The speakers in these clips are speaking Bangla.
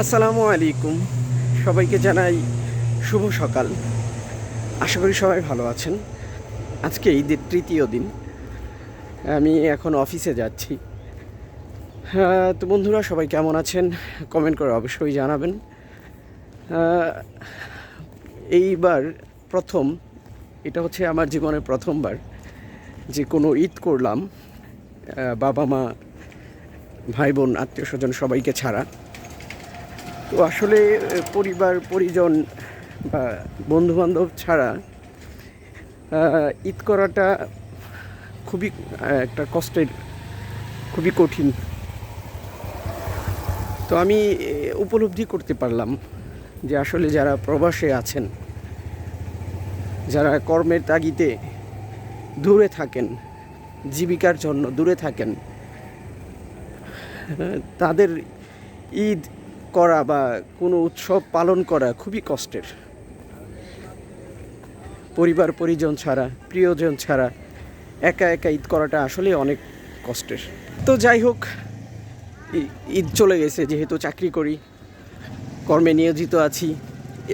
আসসালামু আলাইকুম। সবাইকে জানাই শুভ সকাল। আশা করি সবাই ভালো আছেন। আজকে ঈদের তৃতীয় দিন। আমি এখন অফিসে যাচ্ছি। তো বন্ধুরা সবাই কেমন আছেন কমেন্ট করে অবশ্যই জানাবেন। এইবার প্রথম, এটা হচ্ছে আমার জীবনের প্রথমবার যে কোনো ঈদ করলাম বাবা মা, ভাই বোন, আত্মীয় স্বজন সবাইকে ছাড়া। তো আসলে পরিবার পরিজন বা বন্ধুবান্ধব ছাড়া ঈদ করাটা খুবই একটা কষ্টের, খুবই কঠিন। তো আমি উপলব্ধি করতে পারলাম যে আসলে যারা প্রবাসে আছেন, যারা কর্মের তাগিদে দূরে থাকেন, জীবিকার জন্য দূরে থাকেন, তাদের ঈদ করা বা কোনো উৎসব পালন করা খুবই কষ্টের। পরিবার পরিজন ছাড়া, প্রিয়জন ছাড়া একা একা ঈদ করাটা আসলে অনেক কষ্টের। তো যাই হোক, ঈদ চলে গেছে, যেহেতু চাকরি করি, কর্মে নিয়োজিত আছি,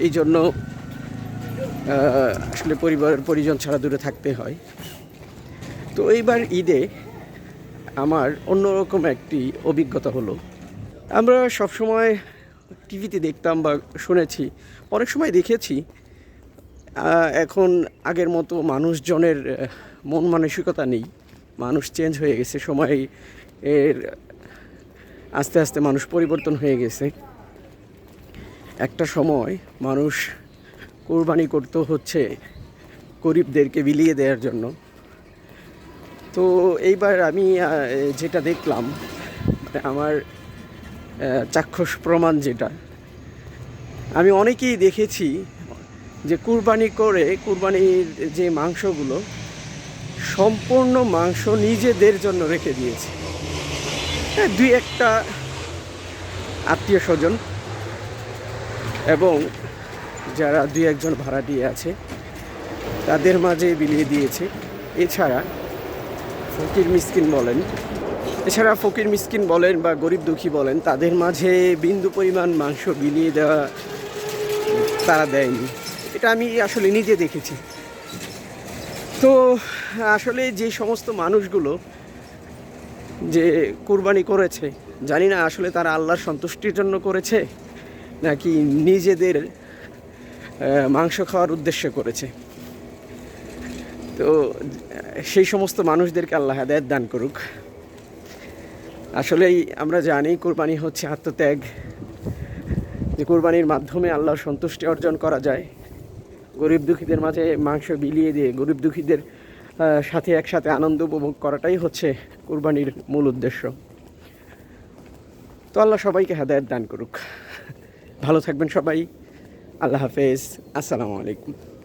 এই জন্য আসলে পরিবার পরিজন ছাড়া দূরে থাকতে হয়। তো এইবার ঈদে আমার অন্যরকম একটি অভিজ্ঞতা হলো। আমরা সবসময় টিভিতে দেখতাম বা শুনেছি, অনেক সময় দেখেছি, এখন আগের মতো মানুষজনের মন মানসিকতা নেই। মানুষ চেঞ্জ হয়ে গেছে, সময় এর আস্তে আস্তে মানুষ পরিবর্তন হয়ে গেছে। একটা সময় মানুষ কোরবানি করতে হচ্ছে গরিবদেরকে বিলিয়ে দেওয়ার জন্য। তো এইবার আমি যেটা দেখলাম, আমার চাক্ষুষ প্রমাণ যেটা, আমি অনেকেই দেখেছি যে কুরবানি করে কুরবানির যে মাংসগুলো, সম্পূর্ণ মাংস নিজেদের জন্য রেখে দিয়েছে। দুই একটা আত্মীয় স্বজন এবং যারা দুই একজন ভাড়াটিয়ে আছে তাদের মাঝে বিলিয়ে দিয়েছে। এছাড়া ফকির মিসকিন বলেন বা গরিব দুঃখী বলেন, তাদের মাঝে বিন্দু পরিমাণ মাংস বিলিয়ে দেওয়া তারা দেয়নি। এটা আমি আসলে নিজে দেখেছি। তো আসলে যে সমস্ত মানুষগুলো যে কুরবানি করেছে, জানি না আসলে তারা আল্লাহর সন্তুষ্টির জন্য করেছে নাকি নিজেদের মাংস খাওয়ার উদ্দেশ্যে করেছে। তো সেই সমস্ত মানুষদেরকে আল্লাহ হেদায়েত দান করুক। আসলেই আমরা জানি কুরবানি হচ্ছে আত্মত্যাগ, যে কুরবানির মাধ্যমে আল্লাহর সন্তুষ্টি অর্জন করা যায়। গরিব দুঃখীদের মাঝে মাংস বিলিয়ে দিয়ে গরিব দুঃখীদের সাথে একসাথে আনন্দ উপভোগ করাটাই হচ্ছে কুরবানির মূল উদ্দেশ্য। তো আল্লাহ সবাইকে হেদায়েত দান করুক। ভালো থাকবেন সবাই। আল্লাহ হাফেজ। আসসালামু আলাইকুম।